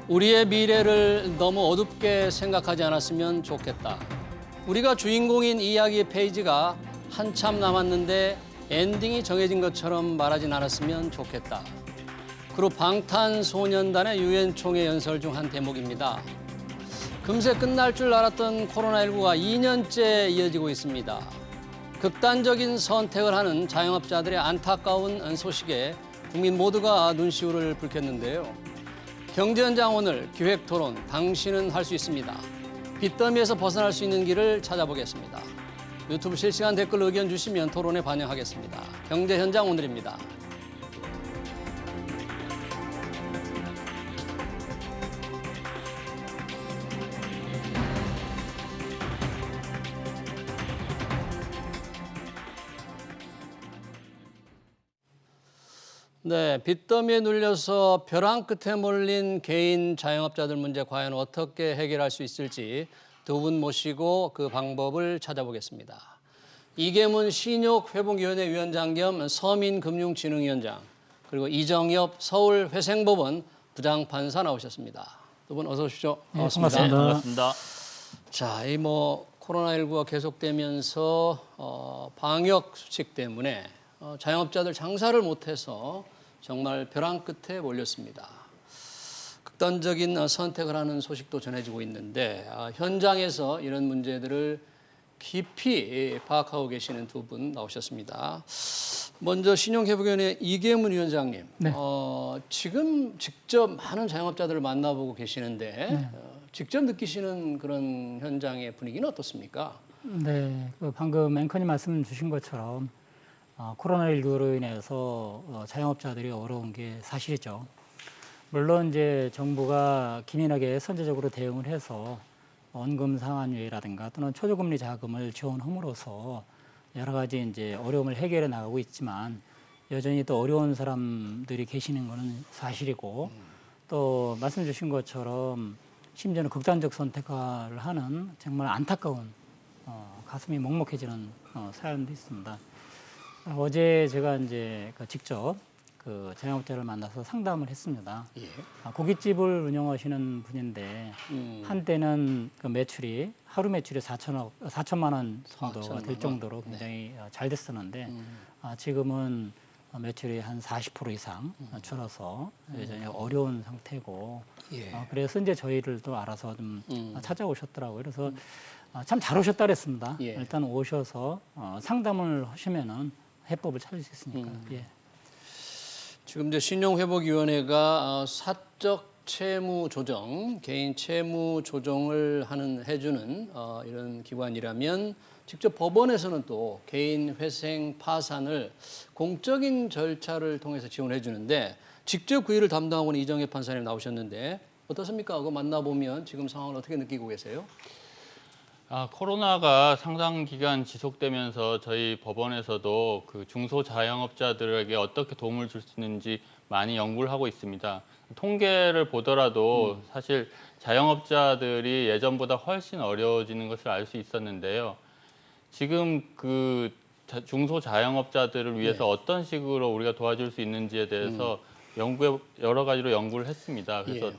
우리의 미래를 너무 어둡게 생각하지 않았으면 좋겠다. 우리가 주인공인 이야기의 페이지가 한참 남았는데 엔딩이 정해진 것처럼 말하진 않았으면 좋겠다. 그룹 방탄소년단의 유엔총회 연설 중 한 대목입니다. 금세 끝날 줄 알았던 코로나19가 2년째 이어지고 있습니다. 극단적인 선택을 하는 자영업자들의 안타까운 소식에 국민 모두가 눈시울을 붉혔는데요. 경제 현장 오늘 기획 토론 당신은 할 수 있습니다. 빚더미에서 벗어날 수 있는 길을 찾아보겠습니다. 유튜브 실시간 댓글 의견 주시면 토론에 반영하겠습니다. 경제 현장 오늘입니다. 네, 빚더미에 눌려서 벼랑 끝에 몰린 개인 자영업자들 문제 과연 어떻게 해결할 수 있을지 두 분 모시고 그 방법을 찾아보겠습니다. 이계문 신용회복위원회 위원장 겸 서민금융진흥위원장, 그리고 이정엽 서울회생법원 부장판사 나오셨습니다. 두 분 어서 오십시오. 반갑습니다. 반갑습니다. 반갑습니다. 자, 이 코로나19가 계속되면서 방역 수칙 때문에 자영업자들 장사를 못해서 정말 벼랑 끝에 몰렸습니다. 극단적인 선택을 하는 소식도 전해지고 있는데 현장에서 이런 문제들을 깊이 파악하고 계시는 두 분 나오셨습니다. 먼저 신용회복위원회 이계문 위원장님, 네. 지금 직접 많은 자영업자들을 만나보고 계시는데 네. 직접 느끼시는 그런 현장의 분위기는 어떻습니까? 네, 방금 앵커님 말씀 주신 것처럼 코로나19로 인해서 자영업자들이 어려운 게 사실이죠. 물론 이제 정부가 기민하게 선제적으로 대응을 해서 원금 상환유예라든가 또는 초저금리 자금을 지원함으로써 여러 가지 이제 어려움을 해결해 나가고 있지만 여전히 또 어려운 사람들이 계시는 것은 사실이고 또 말씀 주신 것처럼 심지어는 극단적 선택을 하는 정말 안타까운 가슴이 먹먹해지는 사연도 있습니다. 어제 제가 이제 직접 그 자영업자를 만나서 상담을 했습니다. 예. 고깃집을 운영하시는 분인데 한때는 그 매출이 하루 매출이 4천만 원 정도가 될 정도로 굉장히 잘 됐었는데 지금은 매출이 한 40% 이상 줄어서 여전히 어려운 상태고 그래서 이제 저희를 또 알아서 좀 찾아오셨더라고요. 그래서 참 잘 오셨다 그랬습니다. 예. 일단 오셔서 상담을 하시면은 해법을 찾을 수 있으니까. 예. 지금 이제 신용회복위원회가 사적 채무 조정, 개인 채무 조정을 해주는 이런 기관이라면 직접 법원에서는 또 개인 회생 파산을 공적인 절차를 통해서 지원해 주는데 직접 그 일을 담당하고 있는 이정엽 판사님 나오셨는데 어떻습니까? 그거 만나보면 지금 상황을 어떻게 느끼고 계세요? 코로나가 상당 기간 지속되면서 저희 법원에서도 그 중소자영업자들에게 어떻게 도움을 줄 수 있는지 많이 연구를 하고 있습니다. 통계를 보더라도 사실 자영업자들이 예전보다 훨씬 어려워지는 것을 알 수 있었는데요. 지금 그 중소자영업자들을 위해서 어떤 식으로 우리가 도와줄 수 있는지에 대해서 여러 가지로 연구를 했습니다. 그래서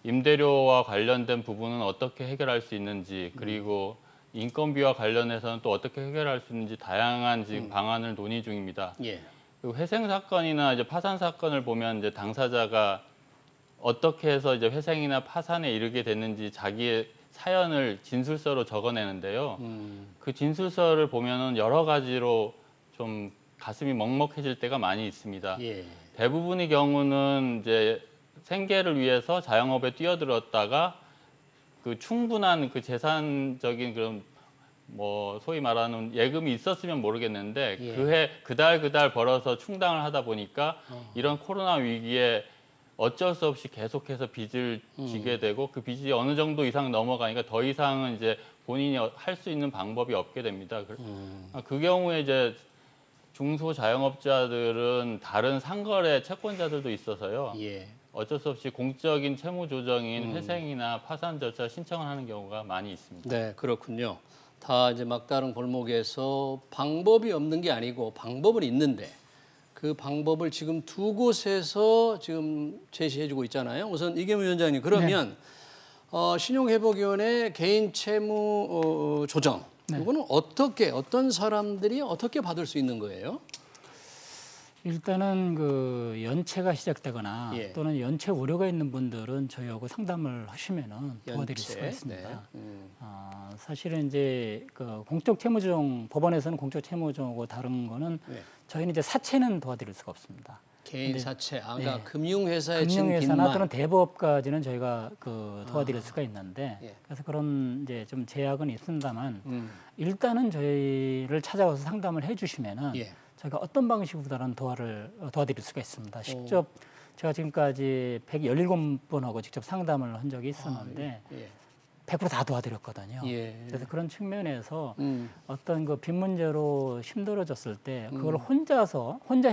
임대료와 관련된 부분은 어떻게 해결할 수 있는지, 그리고 인건비와 관련해서는 또 어떻게 해결할 수 있는지 다양한 지금 방안을 논의 중입니다. 그리고 회생 사건이나 이제 파산 사건을 보면 이제 당사자가 어떻게 해서 이제 회생이나 파산에 이르게 됐는지 자기의 사연을 진술서로 적어내는데요. 그 진술서를 보면은 여러 가지로 좀 가슴이 먹먹해질 때가 많이 있습니다. 대부분의 경우는 이제 생계를 위해서 자영업에 뛰어들었다가 그 충분한 그 재산적인 그런 소위 말하는 예금이 있었으면 모르겠는데 그해 그달 벌어서 충당을 하다 보니까 이런 코로나 위기에 어쩔 수 없이 계속해서 빚을 지게 되고 그 빚이 어느 정도 이상 넘어가니까 더 이상은 이제 본인이 할 수 있는 방법이 없게 됩니다. 그 경우에 이제 중소자영업자들은 다른 상거래 채권자들도 있어서요. 어쩔 수 없이 공적인 채무 조정인 회생이나 파산 절차 신청을 하는 경우가 많이 있습니다. 네, 그렇군요. 다 이제 막다른 골목에서 방법이 없는 게 아니고 방법은 있는데 그 그 방법을 지금 두 곳에서 지금 제시해주고 있잖아요. 우선 이계문 위원장님, 그러면 신용회복위원회 개인 채무 조정 이거는 어떻게 어떤 사람들이 어떻게 받을 수 있는 거예요? 일단은 그 연체가 시작되거나 예. 또는 연체 우려가 있는 분들은 저희하고 상담을 하시면은 도와드릴 연체, 수가 있습니다. 네. 사실은 이제 그 공적 채무조정 법원에서는 공적 채무조정하고 다른 거는 네. 저희는 이제 사채는 도와드릴 수가 없습니다. 개인 사채, 그러니까 네. 금융회사에 진 금융회사나 빚만 또는 대법까지는 저희가 그 도와드릴 수가 있는데 예. 그래서 그런 이제 좀 제약은 있습니다만 음. 일단은 저희를 찾아와서 상담을 해주시면은 예. 저희가 어떤 방식으로든 도와드릴 수가 있습니다. 직접 제가 지금까지 117번하고 직접 상담을 한 적이 있었는데 예. 100%다 도와드렸거든요. 예. 그래서 그런 측면에서 음. 어떤 그 빚 문제로 힘들어졌을 때 그걸 혼자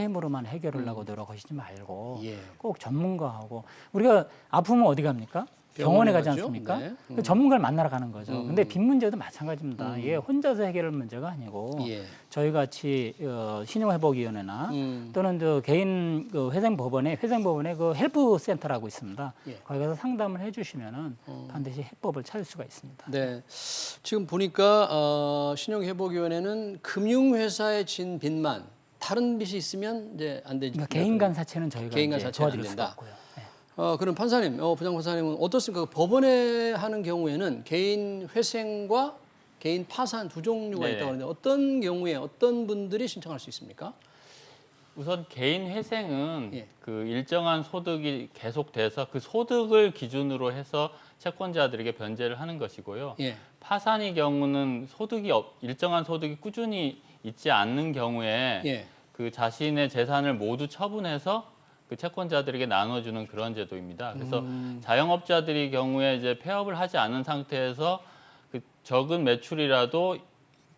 힘으로만 해결하려고 노력하시지 말고 예. 꼭 전문가하고 우리가 아프면 어디 갑니까? 병원에 가지 가죠? 않습니까? 네. 그 전문가를 만나러 가는 거죠. 근데 빚 문제도 마찬가지입니다. 이게 혼자서 해결할 문제가 아니고 예. 저희 같이 신용회복위원회나 또는 저 개인 그 회생법원에 그 헬프센터라고 있습니다. 예. 거기 가서 상담을 해주시면은 반드시 해법을 찾을 수가 있습니다. 네. 지금 보니까 신용회복위원회는 금융회사에 진 빚만 다른 빚이 있으면 이제 안 되죠. 그러니까 개인 간 사채는 저희가 개인 간 이제 사채는 안 도와드릴 수가 된다. 없고요. 네. 그럼 판사님, 부장판사님은 어떻습니까? 법원에 하는 경우에는 개인 회생과 개인 파산 두 종류가 네. 있다고 하는데 어떤 경우에 어떤 분들이 신청할 수 있습니까? 우선 개인 회생은 예. 그 일정한 소득이 계속돼서 그 소득을 기준으로 해서 채권자들에게 변제를 하는 것이고요. 예. 파산의 경우는 일정한 소득이 꾸준히 있지 않는 경우에 예. 그 자신의 재산을 모두 처분해서 그 채권자들에게 나눠주는 그런 제도입니다. 그래서 자영업자들의 경우에 이제 폐업을 하지 않은 상태에서 그 적은 매출이라도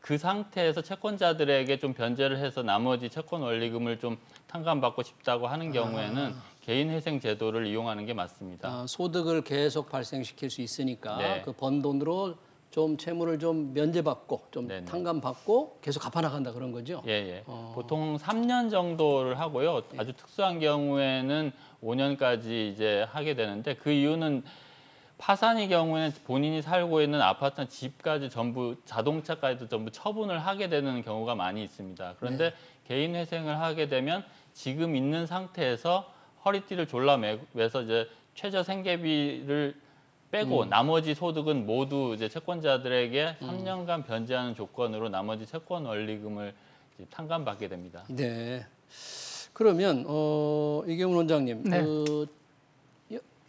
그 상태에서 채권자들에게 좀 변제를 해서 나머지 채권 원리금을 좀 탕감받고 싶다고 하는 경우에는 개인 회생 제도를 이용하는 게 맞습니다. 소득을 계속 발생시킬 수 있으니까 네. 그 번 돈으로 좀 채무를 좀 면제받고 좀 네네. 탕감받고 계속 갚아나간다 그런 거죠? 예, 예. 보통 3년 정도를 하고요. 아주 특수한 경우에는 5년까지 이제 하게 되는데 그 이유는 파산의 경우에는 본인이 살고 있는 아파트나 집까지 전부 자동차까지도 전부 처분을 하게 되는 경우가 많이 있습니다. 그런데 개인 회생을 하게 되면 지금 있는 상태에서 허리띠를 졸라매서 이제 최저 생계비를 빼고 나머지 소득은 모두 이제 채권자들에게 3년간 변제하는 조건으로 나머지 채권 원리금을 이제 탕감받게 됩니다. 네. 그러면 이경훈 원장님, 네. 그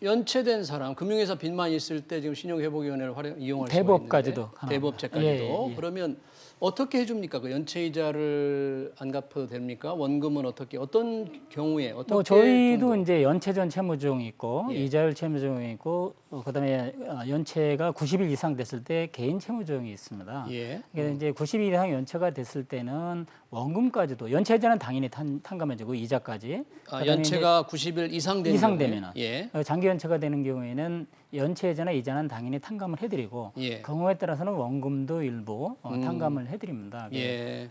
연체된 사람, 금융회사 빚만 있을 때 지금 신용회복위원회를 이용할 수가 대법까지도 있는데 가능합니다. 대법제까지도 예, 예. 그러면 어떻게 해줍니까? 그 연체이자를 안 갚아도 됩니까? 원금은 어떤 경우에 어떻게? 저희도 정도? 이제 연체전 채무조정이 있고 예. 이자율 채무조정이 있고 그다음에 연체가 90일 이상 됐을 때 개인 채무조정이 있습니다. 예. 그래서 이제 90일 이상 연체가 됐을 때는 원금까지도 연체이자는 당연히 탕감해주고 이자까지. 그다음에 연체가 90일 이상 되는 이상 경우에? 되면은 예. 장기 연체가 되는 경우에는 연체이자나 이자는 당연히 탕감을 해드리고 예. 경우에 따라서는 원금도 일부 탕감을 해드립니다. 예.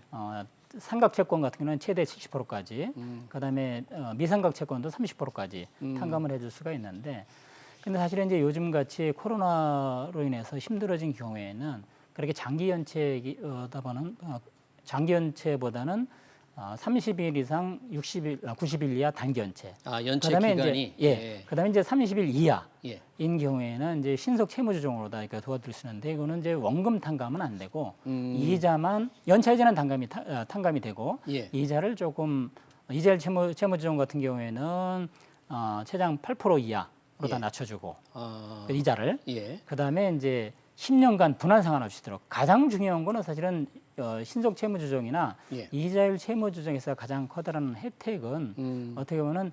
삼각 채권 같은 경우는 최대 70%까지, 그다음에 미삼각 채권도 30%까지 탕감을 해줄 수가 있는데, 근데 사실은 이제 요즘 같이 코로나로 인해서 힘들어진 경우에는 그렇게 장기 연체보다는 30일 이상 90일 이하 단기 연체. 연체 그다음에 기간이 그다음에 이제 30일 이하인 예. 경우에는 이제 신속 채무조정으로 다 이렇게 도와드릴 수 있는데 이거는 이제 원금 탕감은 안 되고 이자만 연체이자는 탕감이 되고 예. 이자를 조금 이자율 채무조정 같은 경우에는 최장 8% 이하로 다 낮춰주고 그 이자를 예. 그다음에 이제 10년간 분할 상환없이도록 가장 중요한 거는 사실은 신속 채무조정이나 예. 이자율 채무조정에서 가장 커다란 혜택은 어떻게 보면은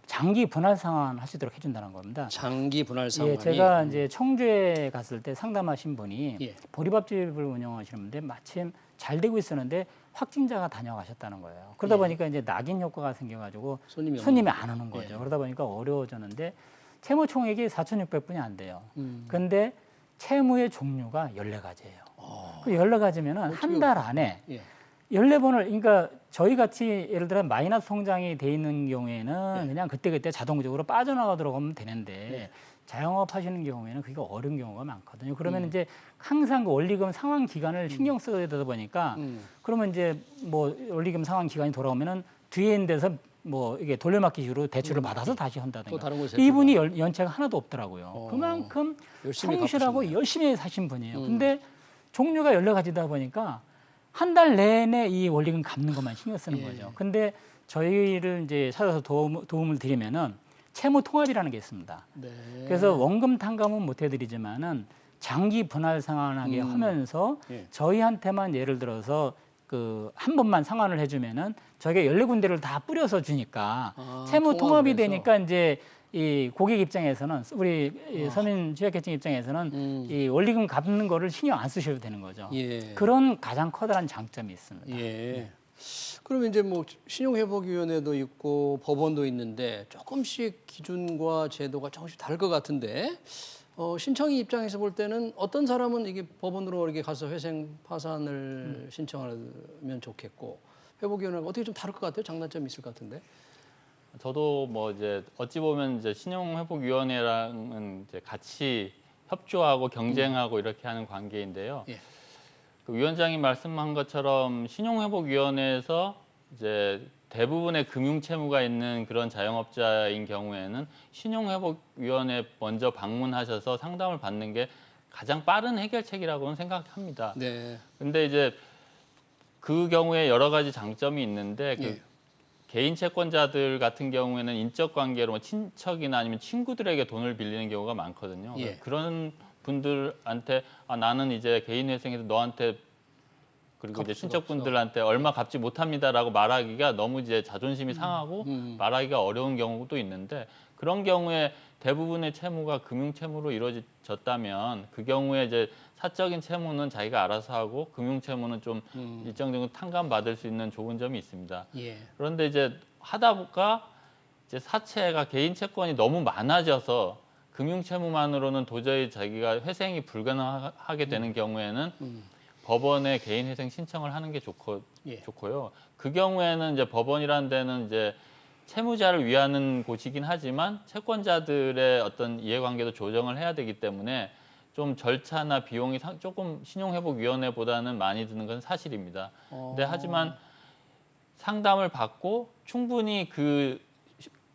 장기 분할 상환하시도록 해준다는 겁니다. 장기 분할 상환이. 예, 제가 이제 청주에 갔을 때 상담하신 분이 예. 보리밥집을 운영하시는데 마침 잘 되고 있었는데 확진자가 다녀가셨다는 거예요. 그러다 보니까 이제 낙인 효과가 생겨가지고 손님이 안 오는 거죠. 그러다 보니까 어려워졌는데 채무 총액이 4,600분이 안 돼요. 근데 채무의 종류가 14가지예요. 그 14가지면은 한 달 안에 예. 14번을 그러니까 저희 같이 예를 들어 마이너스 성장이 돼 있는 경우에는 그냥 그때그때 자동적으로 빠져나가도록 하면 되는데 자영업 하시는 경우에는 그게 어려운 경우가 많거든요. 그러면 이제 항상 그 원리금 상환 기간을 신경 써야 되다 보니까 그러면 이제 뭐 원리금 상환 기간이 돌아오면은 뒤에 있는 데서 뭐 이게 돌려막기식으로 대출을 받아서 다시 또 한다든가. 다른 곳에 이분이 연체가 하나도 없더라고요. 그만큼 열심히 성실하고 열심히 사신 분이에요. 근데 종류가 여러 가지다 보니까 한 달 내내 이 원리금 갚는 것만 신경 쓰는 거죠. 근데 저희를 이제 찾아서 도움을 드리면은 채무 통합이라는 게 있습니다. 네. 그래서 원금 탕감은 못 해드리지만은 장기 분할 상환하게 하면서 저희한테만 예를 들어서 그 한 번만 상환을 해주면은 저희가 14군데를 다 뿌려서 주니까 채무 통합이 통합을 해서. 되니까 이제 이 고객 입장에서는 우리 이 서민 취약계층 입장에서는 이 원리금 갚는 거를 신경 안 쓰셔도 되는 거죠. 예. 그런 가장 커다란 장점이 있습니다. 예. 그러면 이제 뭐 신용회복위원회도 있고 법원도 있는데 조금씩 기준과 제도가 조금씩 다를 것 같은데 신청이 입장에서 볼 때는 어떤 사람은 이게 법원으로 이렇게 가서 회생 파산을 신청하면 좋겠고 회복위원회가 어떻게 좀 다를 것 같아요? 장단점이 있을 것 같은데. 저도 뭐 이제 어찌 보면 이제 신용회복위원회랑은 이제 같이 협조하고 경쟁하고 이렇게 하는 관계인데요. 예. 그 위원장이 말씀한 것처럼 신용회복위원회에서 이제 대부분의 금융채무가 있는 그런 자영업자인 경우에는 신용회복위원회 먼저 방문하셔서 상담을 받는 게 가장 빠른 해결책이라고는 생각합니다. 네. 근데 이제 그 경우에 여러 가지 장점이 있는데 그 예. 개인 채권자들 같은 경우에는 인적 관계로 뭐 친척이나 아니면 친구들에게 돈을 빌리는 경우가 많거든요. 예. 그런 분들한테 나는 이제 개인 회생해서 너한테 그리고 이제 친척분들한테 얼마 갚지 못합니다라고 말하기가 너무 이제 자존심이 상하고 말하기가 어려운 경우도 있는데 그런 경우에 대부분의 채무가 금융 채무로 이루어졌다면 그 경우에 이제 사적인 채무는 자기가 알아서 하고 금융 채무는 좀 일정 정도 탕감받을 수 있는 좋은 점이 있습니다. 예. 그런데 이제 하다 보니까 이제 사채가 개인 채권이 너무 많아져서 금융 채무만으로는 도저히 자기가 회생이 불가능하게 되는 경우에는 법원에 개인 회생 신청을 하는 게 좋고요. 그 경우에는 이제 법원이라는 데는 이제 채무자를 위하는 곳이긴 하지만 채권자들의 어떤 이해관계도 조정을 해야 되기 때문에 좀 절차나 비용이 조금 신용회복위원회보다는 많이 드는 건 사실입니다. 근데 하지만 상담을 받고 충분히 그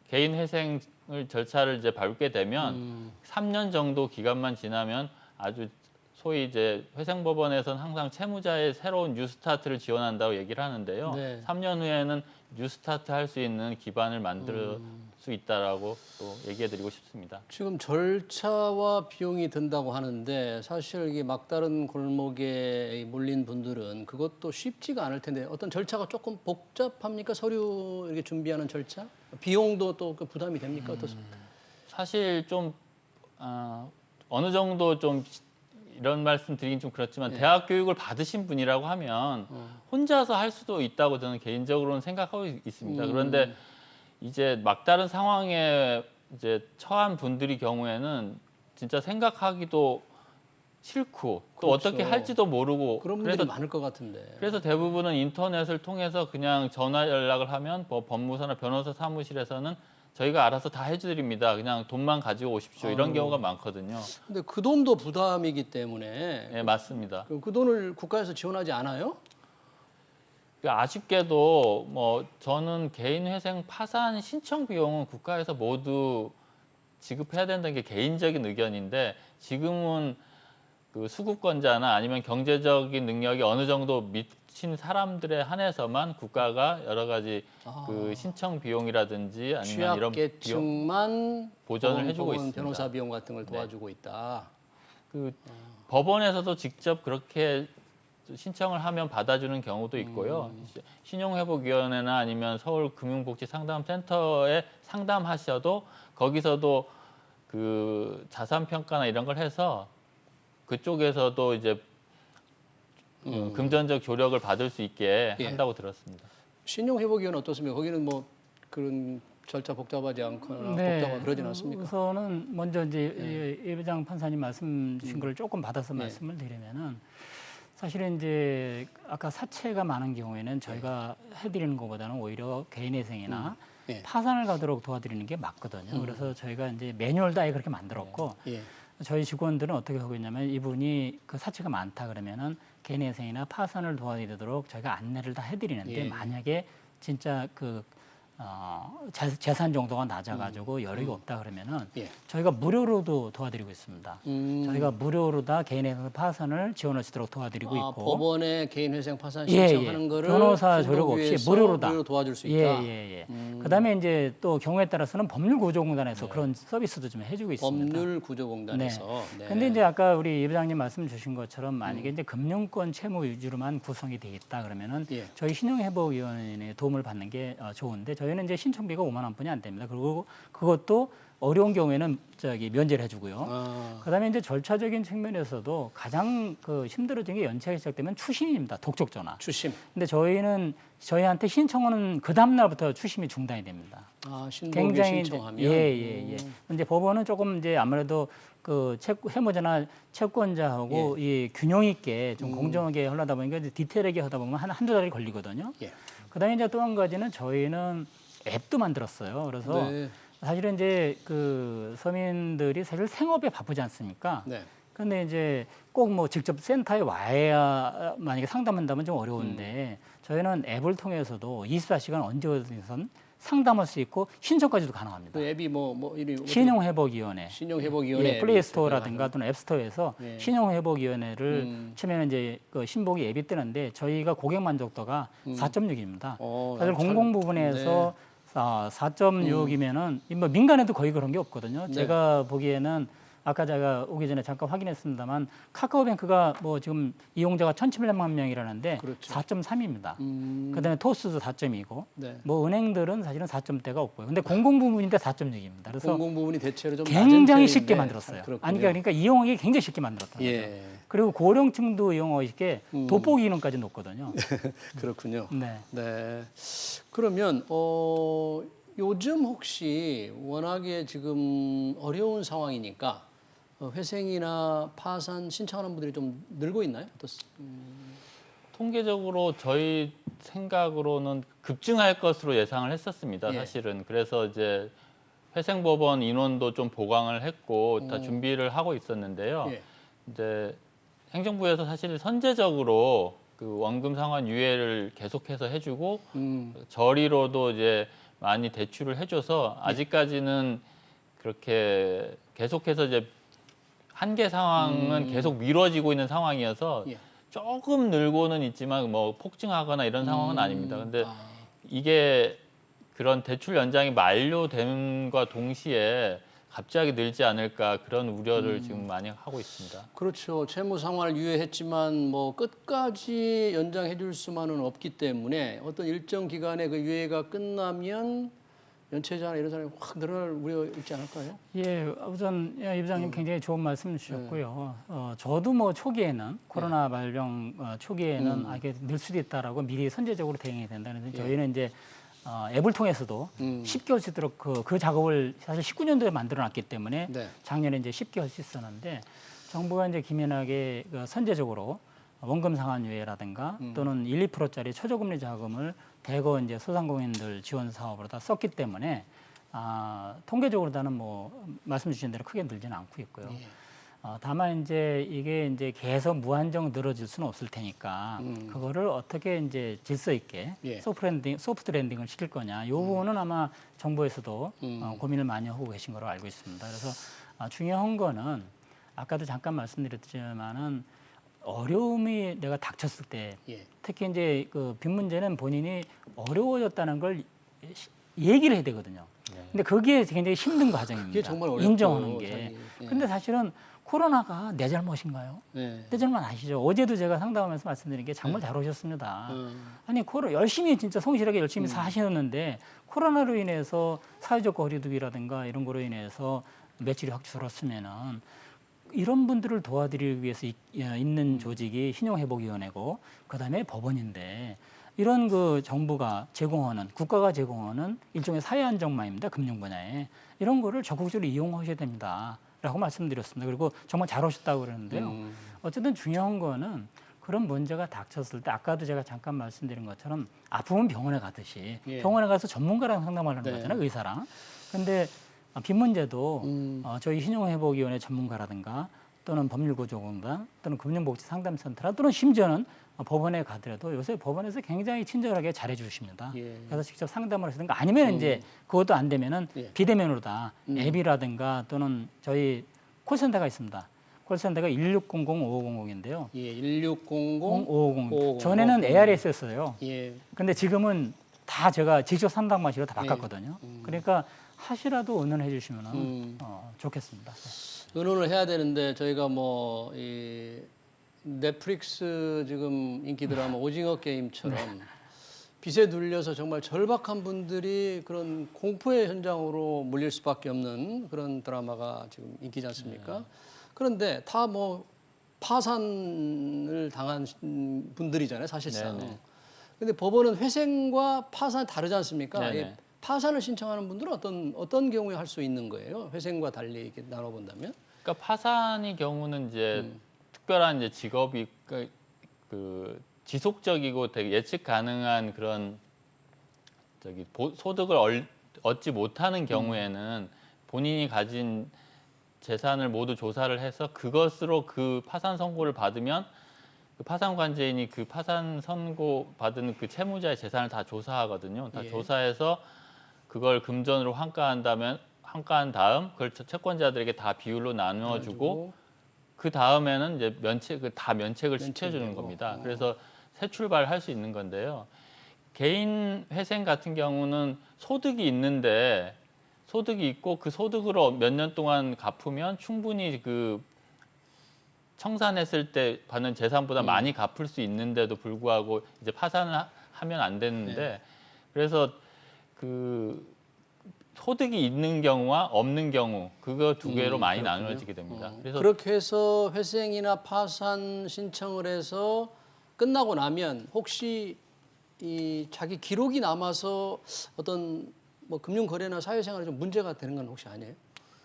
개인 회생을 절차를 이제 밟게 되면 3년 정도 기간만 지나면 아주 소위 이제 회생법원에서는 항상 채무자의 새로운 뉴스타트를 지원한다고 얘기를 하는데요. 네. 3년 후에는 뉴스타트 할 수 있는 기반을 만들 수 있다라고 또 얘기해드리고 싶습니다. 지금 절차와 비용이 든다고 하는데 사실 이게 막다른 골목에 몰린 분들은 그것도 쉽지가 않을 텐데 어떤 절차가 조금 복잡합니까? 서류 이렇게 준비하는 절차? 비용도 또 그 부담이 됩니까? 어떻습니까? 사실 좀 어느 정도 좀 이런 말씀 드리긴 좀 그렇지만 네. 대학 교육을 받으신 분이라고 하면 혼자서 할 수도 있다고 저는 개인적으로는 생각하고 있습니다. 그런데 이제 막다른 상황에 이제 처한 분들이 경우에는 진짜 생각하기도 싫고 또 그렇죠. 어떻게 할지도 모르고 그런 분들이 많을 것 같은데. 그래서 대부분은 인터넷을 통해서 그냥 전화 연락을 하면 법무사나 변호사 사무실에서는 저희가 알아서 다 해드립니다. 그냥 돈만 가지고 오십시오. 이런 경우가 많거든요. 근데 그 돈도 부담이기 때문에 네, 맞습니다. 그럼 그 돈을 국가에서 지원하지 않아요? 아쉽게도 뭐 저는 개인 회생 파산 신청 비용은 국가에서 모두 지급해야 된다는 게 개인적인 의견인데 지금은 그 수급권자나 아니면 경제적인 능력이 어느 정도 미친 사람들에 한해서만 국가가 여러 가지 그 신청 비용이라든지 아니면 이런 비용 취약계층만 보전을 해주고 법원 있습니다. 변호사 비용 같은 걸 도와주고 있다. 그 법원에서도 직접 그렇게 신청을 하면 받아주는 경우도 있고요. 신용회복위원회나 아니면 서울금융복지상담센터에 상담하셔도 거기서도 그 자산평가나 이런 걸 해서 그쪽에서도 이제 금전적 조력을 받을 수 있게 예. 한다고 들었습니다. 신용회복위원회 어떻습니까? 거기는 뭐 그런 절차 복잡하지 않거나 복잡하고 그러진 않습니까? 우선은 먼저 이제 예 부장 판사님 말씀 주신 걸 조금 받아서 네. 말씀을 드리면은 사실은 이제 아까 사채가 많은 경우에는 저희가 해드리는 것보다는 오히려 개인회생이나 예. 파산을 가도록 도와드리는 게 맞거든요. 그래서 저희가 이제 매뉴얼도 아예 그렇게 만들었고 예. 저희 직원들은 어떻게 하고 있냐면 이분이 그 사채가 많다 그러면은 개인회생이나 파산을 도와드리도록 저희가 안내를 다 해드리는데 예. 만약에 진짜 그 재산 정도가 낮아가지고 여력이 없다 그러면은 예. 저희가 무료로도 도와드리고 있습니다. 저희가 무료로 다 개인회생 파산을 지원할 수 있도록 도와드리고 아, 있고 법원에 개인회생 파산 예, 신청하는 예. 거를 변호사 조력 없이 신도위에서 무료로 다 도와줄 수 있다. 예. 그다음에 이제 또 경우에 따라서는 법률구조공단에서 그런 서비스도 좀 해주고 있습니다. 법률구조공단에서. 네. 근데 이제 아까 우리 이 부장님 말씀 주신 것처럼 만약에 이제 금융권 채무 위주로만 구성이 돼 있다 그러면은 예. 저희 신용회복위원회의 도움을 받는 게 좋은데 저희는 이제 신청비가 5만 원뿐이 안 됩니다. 그리고 그것도 어려운 경우에는 면제를 해주고요. 아, 그다음에 이제 절차적인 측면에서도 가장 그 힘들어진 게 연체가 시작되면 추심입니다. 독촉 전화. 추심. 근데 저희한테 신청은 그 다음 날부터 추심이 중단이 됩니다. 아, 신도위 굉장히 신청하면. 예. 이제 법원은 조금 이제 아무래도 그 해무자나 채권자하고 이 균형 있게 좀 공정하게 하려다 보니까 이제 디테일하게 하다 보면 한두 달이 걸리거든요. 예. 그다음에 이제 또 한 가지는 저희는 앱도 만들었어요. 그래서 네. 사실은 이제 그 서민들이 사실 생업에 바쁘지 않습니까? 네. 근데 이제 꼭 뭐 직접 센터에 와야 만약에 상담한다면 좀 어려운데 저희는 앱을 통해서도 24시간 언제 어디선 상담할 수 있고 신청까지도 가능합니다. 그 앱이 뭐 이름이 신용회복위원회. 신용회복위원회 예, 플레이스토어라든가 또는 앱스토어에서 예. 신용회복위원회를 치면 이제 그 신복이 앱이 뜨는데 저희가 고객 만족도가 4.6입니다. 사실 공공 부분에서 4.6이면은 뭐 민간에도 거의 그런 게 없거든요. 네. 제가 보기에는 아까 제가 오기 전에 잠깐 확인했습니다만 카카오뱅크가 뭐 지금 이용자가 1,700만 명이라는데 그렇죠. 4.3입니다. 그다음에 토스도 4.2고 네. 뭐 은행들은 사실은 4점대가 없고요. 근데 공공 부분인데 4.6입니다. 그래서 공공 부분이 대체로 좀 굉장히 낮은 쉽게 편인데 만들었어요. 그렇군요. 아니 그러니까 이용하기 굉장히 쉽게 만들었던 거죠. 예. 그리고 고령층도 이용하기 쉽게 돋보기 기능까지 놓거든요. 그렇군요. 네. 네. 그러면 요즘 혹시 워낙에 지금 어려운 상황이니까 회생이나 파산 신청하는 분들이 좀 늘고 있나요? 통계적으로 저희 생각으로는 급증할 것으로 예상을 했었습니다. 예. 사실은 그래서 이제 회생법원 인원도 좀 보강을 했고 다 준비를 하고 있었는데요. 예. 이제 행정부에서 사실 선제적으로 그 원금 상환 유예를 계속해서 해주고 저리로도 이제 많이 대출을 해줘서 아직까지는 그렇게 계속해서 이제 한계 상황은 계속 미뤄지고 있는 상황이어서 예. 조금 늘고는 있지만 뭐 폭증하거나 이런 상황은 아닙니다. 근데 이게 그런 대출 연장이 만료됨과 동시에 갑자기 늘지 않을까 그런 우려를 지금 많이 하고 있습니다. 그렇죠. 채무 상환을 유예했지만 뭐 끝까지 연장해 줄 수만은 없기 때문에 어떤 일정 기간의 그 유예가 끝나면 연체자나 이런 사람이 확 늘어날 우려 있지 않을까요? 예, 우선 이 부장님 굉장히 좋은 말씀 주셨고요. 저도 뭐 초기에는 코로나 발병 초기에는 이게 늘 수도 있다라고 미리 선제적으로 대응해야 된다는 데서 저희는 이제 앱을 통해서도 쉽게 할 수 있도록 그 작업을 사실 19년도에 만들어놨기 때문에 네. 작년에 이제 쉽게 할 수 있었는데 정부가 이제 기민하게 선제적으로 원금 상환 유예라든가 또는 1, 2%짜리 초저금리 자금을 대거 이제 소상공인들 지원 사업으로 다 썼기 때문에 통계적으로는 뭐 말씀 주신 대로 크게 늘지는 않고 있고요. 다만 이제 이게 이제 계속 무한정 늘어질 수는 없을 테니까 그거를 어떻게 이제 질서 있게 예. 소프트 랜딩을 시킬 거냐. 이 부분은 아마 정부에서도 고민을 많이 하고 계신 거로 알고 있습니다. 그래서 중요한 거는 아까도 잠깐 말씀드렸지만은 어려움이 내가 닥쳤을 때 예. 특히 이제 그 빚 문제는 본인이 어려워졌다는 걸 얘기를 해야 되거든요. 근데 그게 굉장히 힘든 과정입니다. 그게 정말 어렵죠. 인정하는 게. 예. 근데 사실은 코로나가 내 잘못인가요? 네. 내 잘못 아시죠? 어제도 제가 상담하면서 말씀드린 게 정말 잘 오셨습니다. 아니 열심히 진짜 성실하게 열심히 사시는데 코로나로 인해서 사회적 거리두기라든가 이런 거로 인해서 매출이 확 줄었으면은 이런 분들을 도와드리기 위해서 있는 조직이 신용회복위원회고 그다음에 법원인데 이런 그 정부가 제공하는 국가가 제공하는 일종의 사회 안정망입니다. 금융 분야에 이런 거를 적극적으로 이용하셔야 됩니다라고 말씀드렸습니다. 그리고 정말 잘 오셨다고 그러는데요. 어쨌든 중요한 거는 그런 문제가 닥쳤을 때 아까도 제가 잠깐 말씀드린 것처럼 아프면 병원에 가듯이 예. 병원에 가서 전문가랑 상담을 하는 네. 거잖아요, 의사랑. 근데 빈 문제도 저희 신용회복위원회 전문가라든가 또는 법률구조공단 또는 금융복지상담센터라 또는 심지어는 법원에 가더라도 요새 법원에서 굉장히 친절하게 잘해주십니다. 예. 그래서 직접 상담을 하시든가 아니면 이제 그것도 안 되면은 예. 비대면으로 다 앱이라든가 또는 저희 콜센터가 있습니다. 콜센터가 1600-5500인데요. 예, 1600 5500. 전에는 ARS였어요. 예. 근데 지금은 다 제가 직접 상담하시러 다 바꿨거든요. 그러니까 하시라도 의논해 주시면 좋겠습니다. 의논을 해야 되는데 저희가 뭐 이 넷플릭스 지금 인기 드라마 오징어 게임처럼 빚에 눌려서 정말 절박한 분들이 그런 공포의 현장으로 물릴 수밖에 없는 그런 드라마가 지금 인기지 않습니까? 그런데 다 뭐 파산을 당한 분들이잖아요, 사실상. 네네. 근데 법원은 회생과 파산이 다르지 않습니까? 네네. 이 파산을 신청하는 분들은 어떤 경우에 할 수 있는 거예요? 회생과 달리 이렇게 나눠본다면? 그러니까 파산의 경우는 이제 특별한 이제 직업이 그 지속적이고 되게 예측 가능한 그런 소득을 얻지 못하는 경우에는 본인이 가진 재산을 모두 조사를 해서 그것으로 그 파산 선고를 받으면 그 파산 관제인이 그 파산 선고 받은 그 채무자의 재산을 다 조사하거든요. 다 예. 조사해서 그걸 금전으로 환가한 다음 그걸 채권자들에게 다 비율로 나누어주고 그 다음에는 이제 면책을 시켜주는 겁니다. 그래서 새 출발할 수 있는 건데요. 개인 회생 같은 경우는 소득이 있는데 소득이 있고 그 소득으로 몇 년 동안 갚으면 충분히 그 청산했을 때 받는 재산보다 많이 갚을 수 있는데도 불구하고 이제 파산을 하면 안 되는데 그래서 그 소득이 있는 경우와 없는 경우 그거 두 개로 많이 그렇군요. 나누어지게 됩니다. 그래서 그렇게 해서 회생이나 파산 신청을 해서 끝나고 나면 혹시 이 자기 기록이 남아서 어떤 뭐 금융 거래나 사회생활에 좀 문제가 되는 건 혹시 아니에요?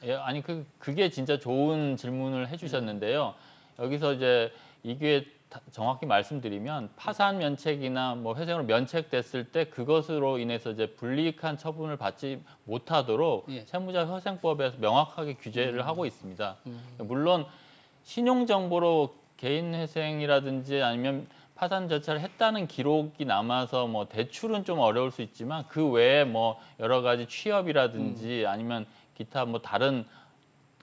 예, 아니 그게 진짜 좋은 질문을 해주셨는데요. 여기서 이제 이게 정확히 말씀드리면 파산 면책이나 뭐 회생으로 면책됐을 때 그것으로 인해서 이제 불이익한 처분을 받지 못하도록 예. 채무자 회생법에서 명확하게 규제를 하고 있습니다. 물론 신용 정보로 개인 회생이라든지 아니면 파산 절차를 했다는 기록이 남아서 뭐 대출은 좀 어려울 수 있지만 그 외에 뭐 여러 가지 취업이라든지 아니면 기타 뭐 다른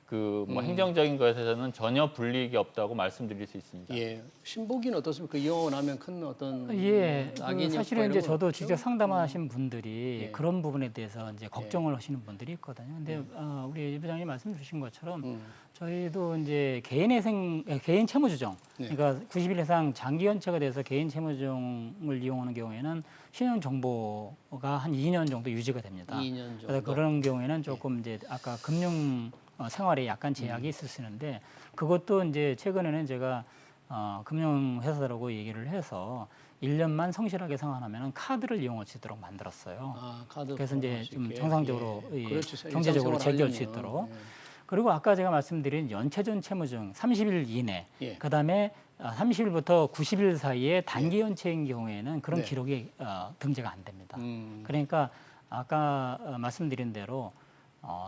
그 뭐 행정적인 것에서는 전혀 불이익이 없다고 말씀드릴 수 있습니다. 예. 신복이는 어떻습니까? 이용을 하면 큰 어떤 예, 악인이 사실은 이제 저도 직접 없죠? 상담하신 분들이 예. 그런 부분에 대해서 이제 걱정을 하시는 분들이 있거든요. 근데 우리 이 부장님 말씀 주신 것처럼 저희도 이제 개인 채무조정, 네. 그러니까 90일 이상 장기 연체가 돼서 개인 채무조정을 이용하는 경우에는 신용 정보가 한 2년 정도 유지가 됩니다. 2년 정도. 그래서 그런 경우에는 조금 이제 아까 금융 생활에 약간 제약이 있을 수 있는데 그것도 이제 최근에는 제가 금융회사들하고 얘기를 해서 1년만 성실하게 생활하면 카드를 이용할 수 있도록 만들었어요. 아, 카드 그래서 이제 활용할 수 좀 있게. 정상적으로 예. 이 그렇죠. 경제적으로 일상생활 재기할 수 하려면. 있도록. 예. 그리고 아까 제가 말씀드린 연체전 채무증 30일 이내, 예. 그다음에 30일부터 90일 사이에 단기 연체인 경우에는 그런 네. 기록이 등재가 안 됩니다. 음. 그러니까 아까 말씀드린 대로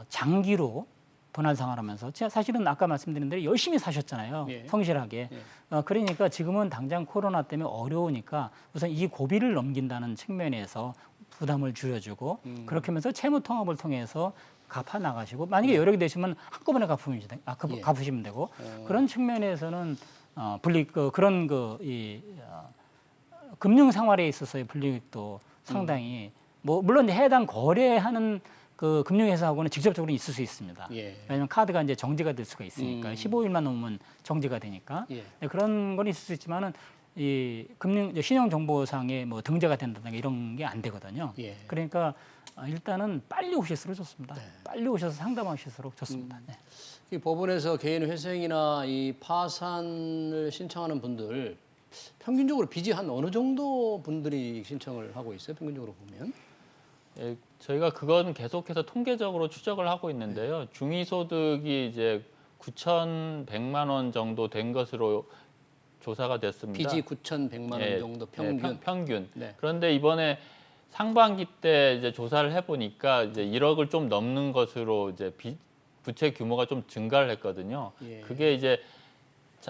장기로 본안 생활하면서 사실은 아까 말씀드린 대로 열심히 사셨잖아요. 예. 성실하게. 예. 그러니까 지금은 당장 코로나 때문에 어려우니까 우선 이 고비를 넘긴다는 측면에서 부담을 줄여주고 그렇게 하면서 채무 통합을 통해서 갚아 나가시고 만약에 여력이 되시면 한꺼번에 예. 갚으시면 되고 그런 측면에서는 그런 금융 생활에 있어서의 불이익도 상당히 뭐 물론 해당 거래하는 그 금융회사하고는 직접적으로 있을 수 있습니다. 예. 왜냐하면 카드가 이제 정지가 될 수가 있으니까 15일만 넘으면 정지가 되니까 예. 네, 그런 건 있을 수 있지만은 이 신용정보상에 뭐 등재가 된다든가 이런 게 안 되거든요. 예. 그러니까 일단은 빨리 오실수록 좋습니다. 빨리 오셔서 상담하실수록 좋습니다. 네. 이 법원에서 개인 회생이나 이 파산을 신청하는 분들 평균적으로 빚이 한 어느 정도 분들이 신청을 하고 있어요? 평균적으로 보면? 예, 저희가 그건 계속해서 통계적으로 추적을 하고 있는데요. 중위소득이 이제 9,100만 원 정도 된 것으로 조사가 됐습니다. 빚이 9,100만 원 예, 정도 예, 평균. 평균. 네. 그런데 이번에 상반기 때 이제 조사를 해보니까 이제 1억을 좀 넘는 것으로 이제 부채 규모가 좀 증가를 했거든요. 예. 그게 이제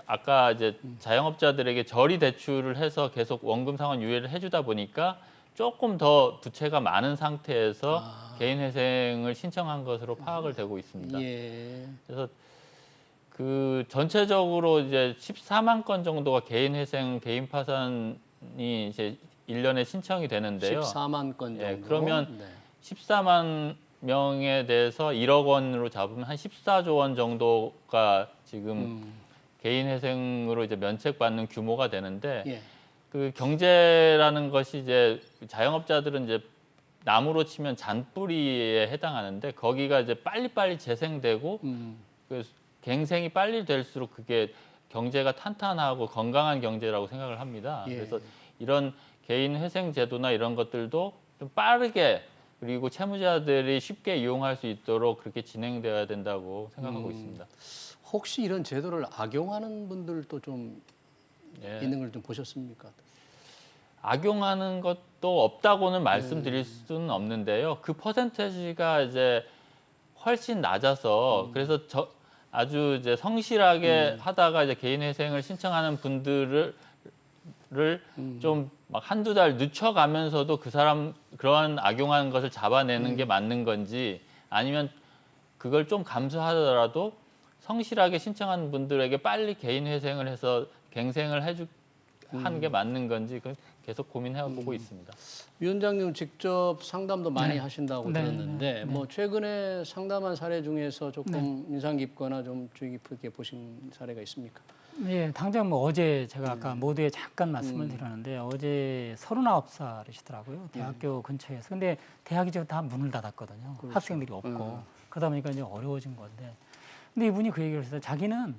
아까 이제 자영업자들에게 저리 대출을 해서 계속 원금 상환 유예를 해주다 보니까 조금 더 부채가 많은 상태에서 개인 회생을 신청한 것으로 파악을 되고 있습니다. 예. 그래서 그 전체적으로 이제 14만 건 정도가 개인 회생, 개인 파산이 이제 1년에 신청이 되는데요. 14만 건 정도. 예, 그러면 네. 14만 명에 대해서 1억 원으로 잡으면 한 14조 원 정도가 지금 개인 회생으로 이제 면책받는 규모가 되는데 예. 그 경제라는 것이 이제 자영업자들은 이제 나무로 치면 잔뿌리에 해당하는데 거기가 이제 빨리빨리 재생되고 그 갱생이 빨리 될수록 그게 경제가 탄탄하고 건강한 경제라고 생각을 합니다. 예. 그래서 이런 개인 회생 제도나 이런 것들도 좀 빠르게 그리고 채무자들이 쉽게 이용할 수 있도록 그렇게 진행되어야 된다고 생각하고 있습니다. 혹시 이런 제도를 악용하는 분들도 좀 예. 있는 걸 좀 보셨습니까? 악용하는 것도 없다고는 말씀드릴 수는 없는데요. 그 퍼센테이지가 이제 훨씬 낮아서 그래서 아주 이제 성실하게 하다가 이제 개인 회생을 신청하는 분들을 좀 막 한두 달 늦춰가면서도 그 사람 그러한 악용하는 것을 잡아내는 게 맞는 건지 아니면 그걸 좀 감수하더라도 성실하게 신청하는 분들에게 빨리 개인 회생을 해서 갱생을 하는 게 맞는 건지 그 계속 고민해보고 있습니다. 위원장님 직접 상담도 많이 네. 하신다고 네, 들었는데 네. 뭐 최근에 상담한 사례 중에서 조금 인상 깊거나 좀 주의 깊게 보신 사례가 있습니까? 예, 당장 뭐 어제 제가 아까 모두에 잠깐 말씀을 드렸는데 어제 39살이시더라고요. 대학교 근처에서. 근데 대학이 지금 다 문을 닫았거든요. 그렇죠. 학생들이 없고. 그러다 보니까 이제 어려워진 건데. 근데 이분이 그 얘기를 했어요. 자기는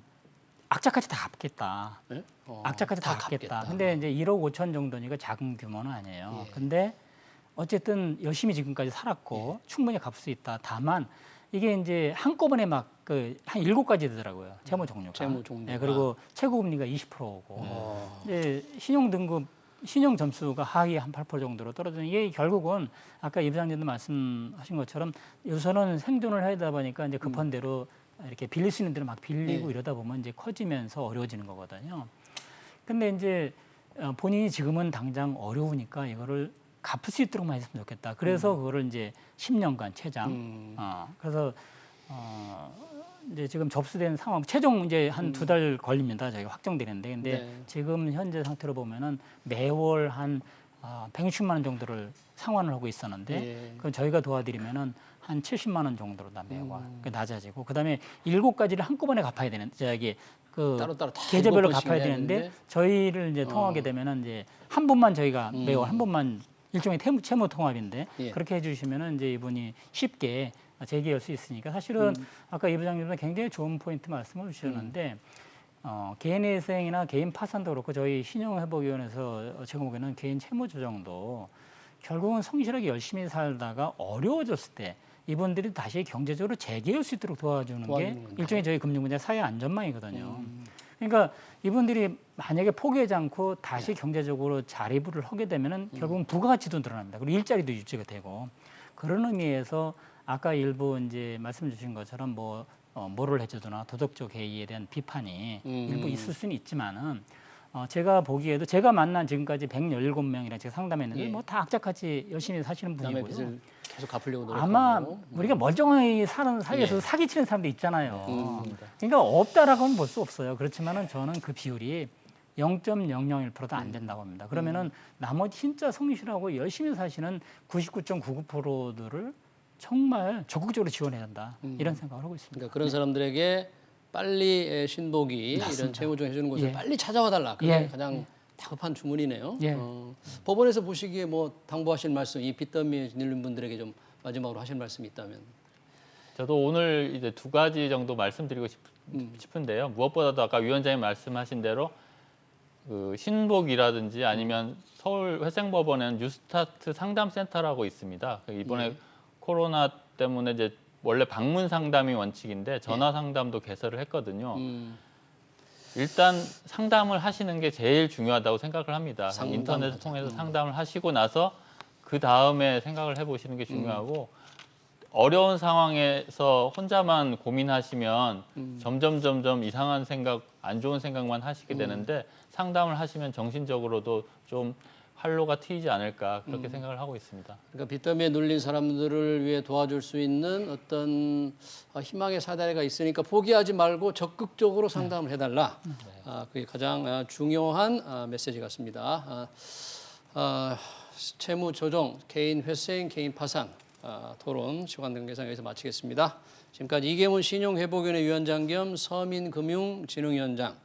악자까지 다 갚겠다. 네? 악자까지 다 갚겠다. 근데 이제 1억 5천 정도니까 작은 규모는 아니에요. 근데 어쨌든 열심히 지금까지 살았고 충분히 갚을 수 있다. 다만 이게 이제 한꺼번에 막 그 한 7가지 되더라고요. 채무 종류가. 채무 종류가. 예, 그리고 최고 금리가 20%고. 이제 신용 등급 신용 점수가 하위 한 8% 정도로 떨어지는 이게 결국은 아까 이 부장님도 말씀하신 것처럼 요새는 생존을 하다 보니까 이제 급한 대로 이렇게 빌릴 수 있는 데를 막 빌리고 이러다 보면 이제 커지면서 어려워지는 거거든요. 근데 이제 본인이 지금은 당장 어려우니까 이거를 갚을 수 있도록만 했으면 좋겠다. 그래서 그거를 이제 10년간 최장. 그래서 이제 지금 접수된 상황, 최종 이제 한 2달 걸립니다. 저희가 확정되는데, 근데 네. 지금 현재 상태로 보면은 매월 한 160만 원 정도를 상환을 하고 있었는데, 그 저희가 도와드리면은 한 70만 원 정도로 다 매월 낮아지고, 그다음에 7가지를 한꺼번에 갚아야 되는, 저기 그 따로따로 다 계좌별로 7번씩 갚아야 내는데? 되는데 저희를 이제 통하게 되면은 이제 한 번만 저희가 매월 한 번만 일종의 채무 통합인데 그렇게 해주시면은 이제 이분이 쉽게 재개할 수 있으니까 사실은 아까 이 부장님도 굉장히 좋은 포인트 말씀을 주셨는데 개인 회생이나 개인 파산도 그렇고 저희 신용회복위원회에서 제가 보기에는 개인 채무 조정도 결국은 성실하게 열심히 살다가 어려워졌을 때 이분들이 다시 경제적으로 재개할 수 있도록 도와주는 게 일종의 저희 금융분야 사회 안전망이거든요. 그러니까 이분들이 만약에 포기하지 않고 다시 경제적으로 자립을 하게 되면은 결국은 부가가치도 늘어납니다. 그리고 일자리도 유지가 되고 그런 의미에서 아까 일부 이제 말씀 주신 것처럼 뭐 모럴 해저드나 도덕적 해이에 대한 비판이 일부 있을 수는 있지만은 제가 보기에도 제가 만난 지금까지 117명이랑 제가 상담했는데 뭐 다 악착같이 열심히 사시는 남의 분이고요. 빚을 계속 갚으려고 노력하고. 아마 우리가 멀쩡히 사는 사이에서 사기치는 사람도 있잖아요. 그러니까 없다라고는 볼 수 없어요. 그렇지만은 저는 그 비율이 0.001%도 안 된다고 합니다. 그러면은 나머지 진짜 성실하고 열심히 사시는 99.99%들을 정말 적극적으로 지원해야 한다. 이런 생각을 하고 있습니다. 그러니까 그런 사람들에게 빨리 신복이 이런 채무조정 해주는 곳을 빨리 찾아와 달라. 그게 가장 다급한 주문이네요. 법원에서 보시기에 뭐 당부하실 말씀, 이 빚더미에 밀린 분들에게 좀 마지막으로 하실 말씀이 있다면. 저도 오늘 이제 2가지 정도 말씀드리고 싶은데요. 무엇보다도 아까 위원장님 말씀하신 대로 그 신복이라든지 아니면 서울 회생법원에는 뉴스타트 상담센터라고 있습니다. 이번에 코로나 때문에 이제 원래 방문 상담이 원칙인데 전화 상담도 개설을 했거든요. 일단 상담을 하시는 게 제일 중요하다고 생각을 합니다. 상담을 인터넷을 하자. 통해서 상담을 하시고 나서 그 다음에 생각을 해보시는 게 중요하고 어려운 상황에서 혼자만 고민하시면 점점 이상한 생각, 안 좋은 생각만 하시게 되는데 상담을 하시면 정신적으로도 좀 활로가 트이지 않을까 그렇게 생각을 하고 있습니다. 그러니까 빚더미에 눌린 사람들을 위해 도와줄 수 있는 어떤 희망의 사다리가 있으니까 포기하지 말고 적극적으로 상담을 해달라. 그게 가장 중요한 메시지 같습니다. 채무 조정, 개인 회생, 개인 파산 토론 시간 관계상 여기서 마치겠습니다. 지금까지 이계문 신용회복위원회 위원장 겸 서민금융진흥위원장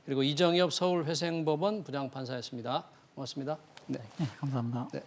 그리고 이정엽 서울회생법원 부장판사였습니다. 고맙습니다. 네. 네, 감사합니다. 네.